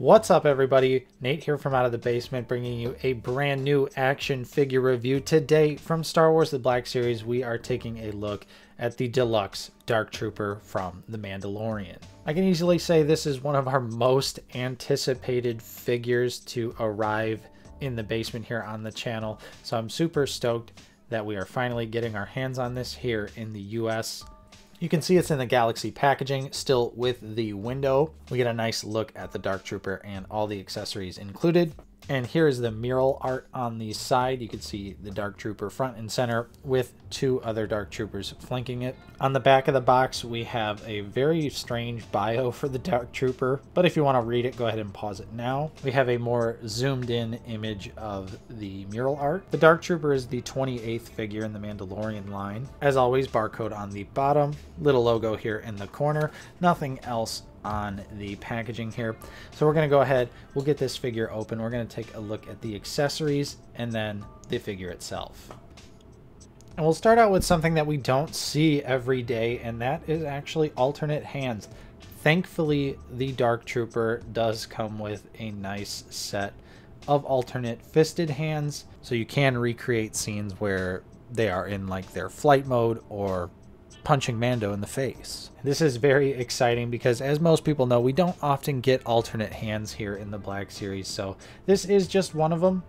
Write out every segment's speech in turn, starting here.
What's up, everybody? Nate here from Out of the Basement, bringing you a brand new action figure review. Today from Star Wars The Black Series, we are taking a look at the Deluxe Dark Trooper from The Mandalorian. I can easily say this is one of our most anticipated figures to arrive in the basement here on the channel, so I'm super stoked that we are finally getting our hands on this here in the US. You can see it's in the Galaxy packaging, still with the window. We get a nice look at the Dark Trooper and all the accessories included. And here is the mural art on the side. You can see the Dark Trooper front and center with two other Dark Troopers flanking it. On the back of the box, we have a very strange bio for the Dark Trooper, but if you want to read it, go ahead and pause it now. We have a more zoomed in image of the mural art. The Dark Trooper is the 28th figure in the Mandalorian line. As always, barcode on the bottom, little logo here in the corner, nothing else on the packaging here. So we're going to go ahead, we'll get this figure open, we're going to take a look at the accessories and then the figure itself. And we'll start out with something that we don't see every day, and that is actually alternate hands. Thankfully, the Dark Trooper does come with a nice set of alternate fisted hands, so you can recreate scenes where they are in like their flight mode or punching Mando in the face. This is very exciting because, as most people know, we don't often get alternate hands here in the Black Series, so this is just one of them.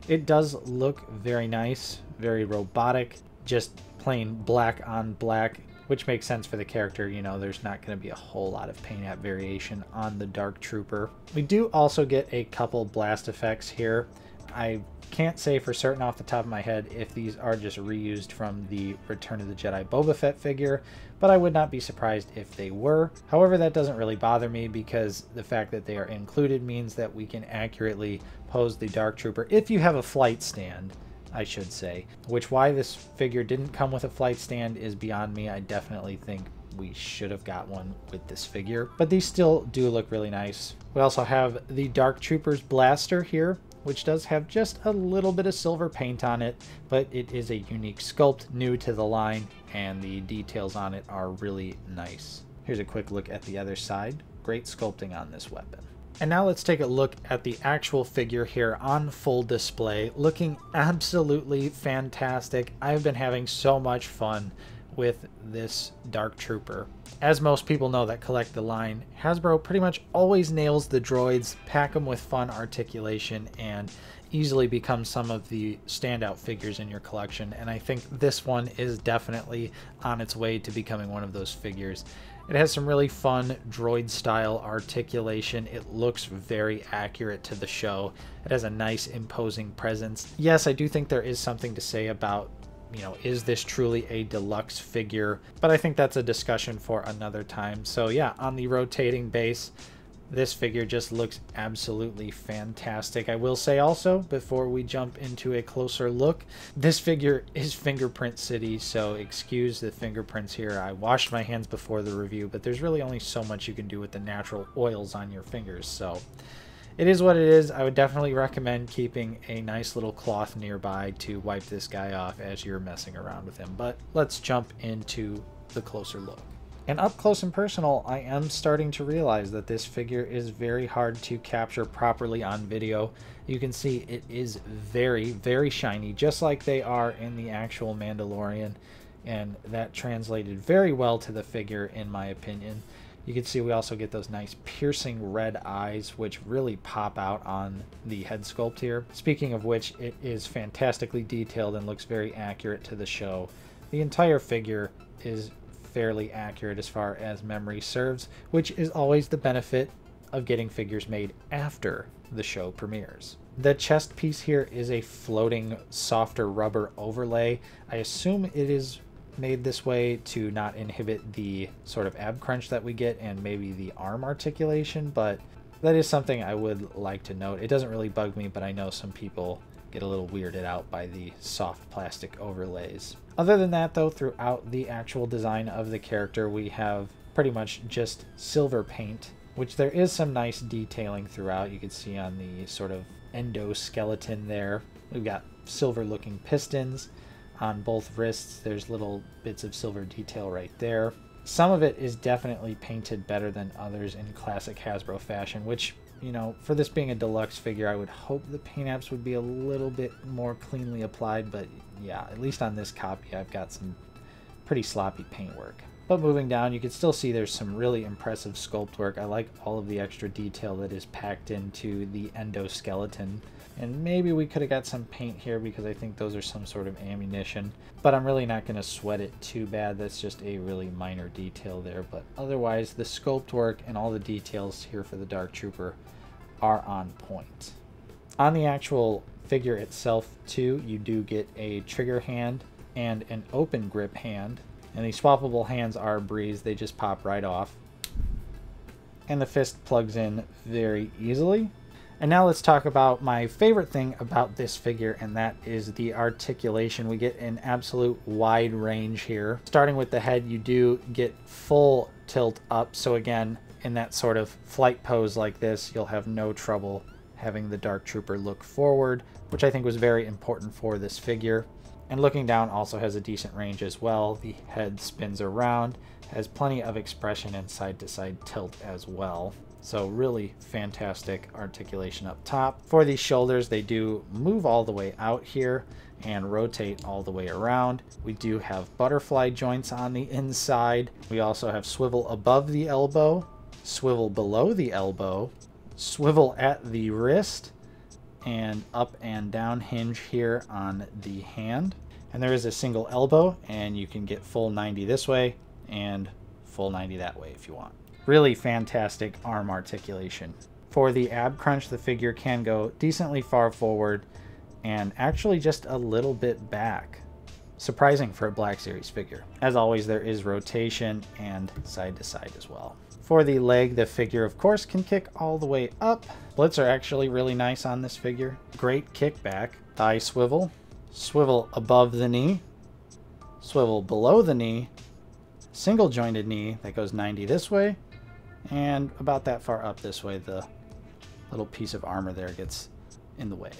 It does look very nice, very robotic, just plain black on black, which makes sense for the character. You know, there's not going to be a whole lot of paint app variation on the Dark Trooper. We do also get a couple blast effects here. I can't say for certain off the top of my head if these are just reused from the Return of the Jedi Boba Fett figure, but I would not be surprised if they were. However, that doesn't really bother me because the fact that they are included means that we can accurately pose the Dark Trooper if you have a flight stand, I should say. Which, why this figure didn't come with a flight stand is beyond me. I definitely think we should have got one with this figure, but these still do look really nice. We also have the Dark Trooper's blaster here, which does have just a little bit of silver paint on it, but it is a unique sculpt, new to the line, and the details on it are really nice. Here's a quick look at the other side. Great sculpting on this weapon. And now let's take a look at the actual figure here on full display, looking absolutely fantastic. I've been having so much fun with this Dark Trooper. As most people know that collect the line, Hasbro pretty much always nails the droids, pack them with fun articulation, and easily become some of the standout figures in your collection. And I think this one is definitely on its way to becoming one of those figures. It has some really fun droid style articulation. It looks very accurate to the show. It has a nice imposing presence. Yes, I do think there is something to say about, you know, is this truly a deluxe figure? But I think that's a discussion for another time. So yeah, on the rotating base, this figure just looks absolutely fantastic. I will say also, before we jump into a closer look, this figure is Fingerprint City, so excuse the fingerprints here. I washed my hands before the review, but there's really only so much you can do with the natural oils on your fingers, so it is what it is. I would definitely recommend keeping a nice little cloth nearby to wipe this guy off as you're messing around with him. But let's jump into the closer look. And up close and personal, I am starting to realize that this figure is very hard to capture properly on video. You can see it is very, very shiny, just like they are in the actual Mandalorian. And that translated very well to the figure, in my opinion. You can see we also get those nice piercing red eyes, which really pop out on the head sculpt here. Speaking of which, it is fantastically detailed and looks very accurate to the show. The entire figure is fairly accurate as far as memory serves, which is always the benefit of getting figures made after the show premieres. The chest piece here is a floating, softer rubber overlay. I assume it is made this way to not inhibit the sort of ab crunch that we get and maybe the arm articulation, but that is something I would like to note. It doesn't really bug me, but I know some people get a little weirded out by the soft plastic overlays. Other than that, though, throughout the actual design of the character, we have pretty much just silver paint, which there is some nice detailing throughout. You can see on the sort of endoskeleton there, we've got silver looking pistons. On both wrists, there's little bits of silver detail right there. Some of it is definitely painted better than others in classic Hasbro fashion, which you know, for this being a deluxe figure, I would hope the paint apps would be a little bit more cleanly applied, but yeah, at least on this copy, I've got some pretty sloppy paintwork. But moving down, you can still see there's some really impressive sculpt work. I like all of the extra detail that is packed into the endoskeleton. And maybe we could have got some paint here because I think those are some sort of ammunition. But I'm really not going to sweat it too bad. That's just a really minor detail there. But otherwise, the sculpt work and all the details here for the Dark Trooper are on point. On the actual figure itself, too, you do get a trigger hand and an open grip hand. And the swappable hands are a breeze. They just pop right off. And the fist plugs in very easily. And now let's talk about my favorite thing about this figure, and that is the articulation. We get an absolute wide range here. Starting with the head, you do get full tilt up. So again, in that sort of flight pose like this, you'll have no trouble having the Dark Trooper look forward, which I think was very important for this figure. And looking down also has a decent range as well. The head spins around, has plenty of expression and side-to-side tilt as well. So really fantastic articulation up top. For these shoulders, they do move all the way out here and rotate all the way around. We do have butterfly joints on the inside. We also have swivel above the elbow, swivel below the elbow, swivel at the wrist, and up and down hinge here on the hand. And there is a single elbow, and you can get full 90 this way and full 90 that way if you want. Really fantastic arm articulation. For the ab crunch, the figure can go decently far forward and actually just a little bit back. Surprising for a Black Series figure. As always, there is rotation and side to side as well. For the leg, the figure, of course, can kick all the way up. Splits are actually really nice on this figure. Great kickback. Thigh swivel. Swivel above the knee. Swivel below the knee. Single jointed knee that goes 90 this way. And about that far up this way, the little piece of armor there gets in the way.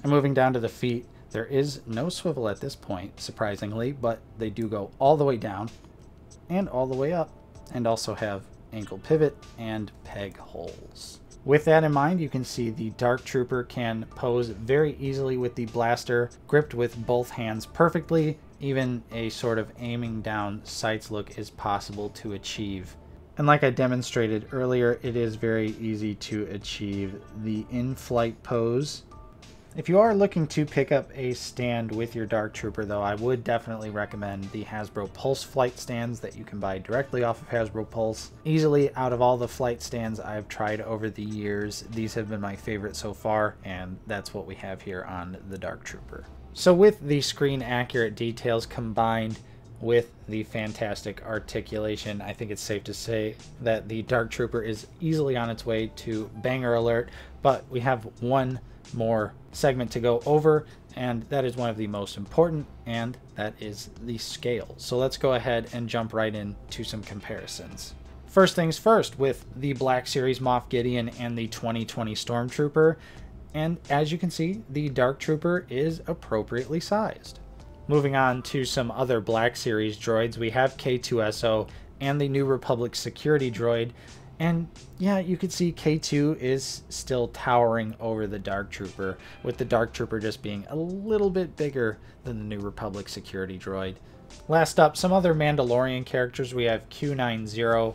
And moving down to the feet, there is no swivel at this point, surprisingly, but they do go all the way down and all the way up, and also have ankle pivot and peg holes. With that in mind, you can see the Dark Trooper can pose very easily with the blaster, gripped with both hands perfectly. Even a sort of aiming down sights look is possible to achieve. And like I demonstrated earlier, it is very easy to achieve the in-flight pose. If you are looking to pick up a stand with your Dark Trooper, though, I would definitely recommend the Hasbro Pulse flight stands that you can buy directly off of Hasbro Pulse. Easily, out of all the flight stands I've tried over the years, these have been my favorite so far, and that's what we have here on the Dark Trooper. So with the screen accurate details combined with the fantastic articulation, I think it's safe to say that the Dark Trooper is easily on its way to banger alert, but we have one more segment to go over, and that is one of the most important, and that is the scale. So let's go ahead and jump right into some comparisons. First things first, with the Black Series Moff Gideon and the 2020 Stormtrooper, and as you can see, the Dark Trooper is appropriately sized. Moving on to some other Black Series droids, we have K2SO and the New Republic security droid. And yeah, you can see K2 is still towering over the Dark Trooper, with the Dark Trooper just being a little bit bigger than the New Republic security droid. Last up, some other Mandalorian characters. We have Q90,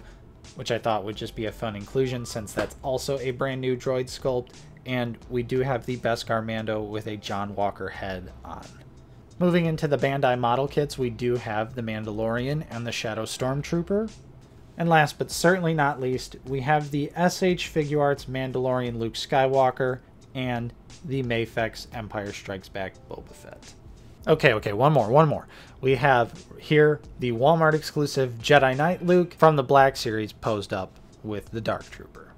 which I thought would just be a fun inclusion since that's also a brand new droid sculpt. And we do have the Beskar Mando with a John Walker head on. Moving into the Bandai model kits, we do have the Mandalorian and the Shadow Stormtrooper. And last but certainly not least, we have the SH Figuarts Mandalorian Luke Skywalker and the Mafex Empire Strikes Back Boba Fett. Okay, one more. We have here the Walmart exclusive Jedi Knight Luke from the Black Series posed up with the Dark Trooper.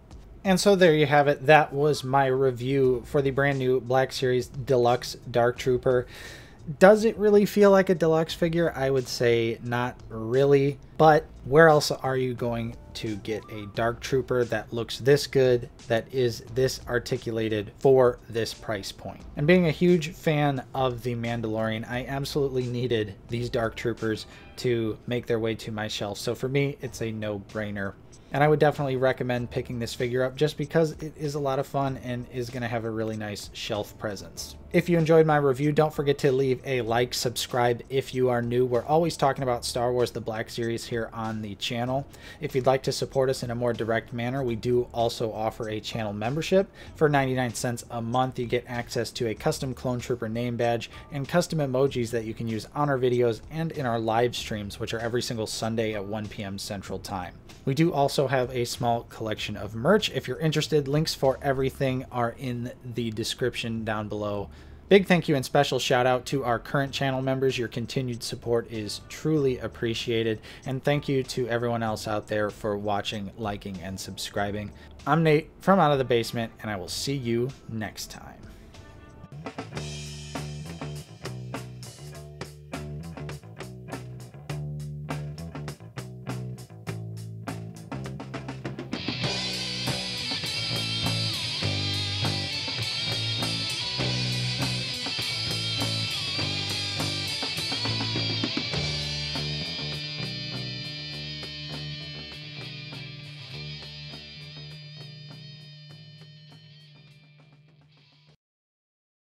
And so there you have it. That was my review for the brand new Black Series Deluxe Dark Trooper. Does it really feel like a deluxe figure? I would say not really, But where else are you going to get a Dark Trooper that looks this good, that is this articulated for this price point? And being a huge fan of the Mandalorian, I absolutely needed these Dark Troopers to make their way to my shelf. So for me, it's a no-brainer. And I would definitely recommend picking this figure up just because it is a lot of fun and is going to have a really nice shelf presence. If you enjoyed my review, don't forget to leave a like, subscribe if you are new. We're always talking about Star Wars The Black Series here on the channel. If you'd like to support us in a more direct manner, we do also offer a channel membership. For 99 cents a month, you get access to a custom Clone Trooper name badge and custom emojis that you can use on our videos and in our live streams, which are every single Sunday at 1 p.m. Central Time. We do also have a small collection of merch. If you're interested, links for everything are in the description down below. Big thank you and special shout out to our current channel members. Your continued support is truly appreciated. And thank you to everyone else out there for watching, liking, and subscribing. I'm Nate from Out of the Basement, and I will see you next time.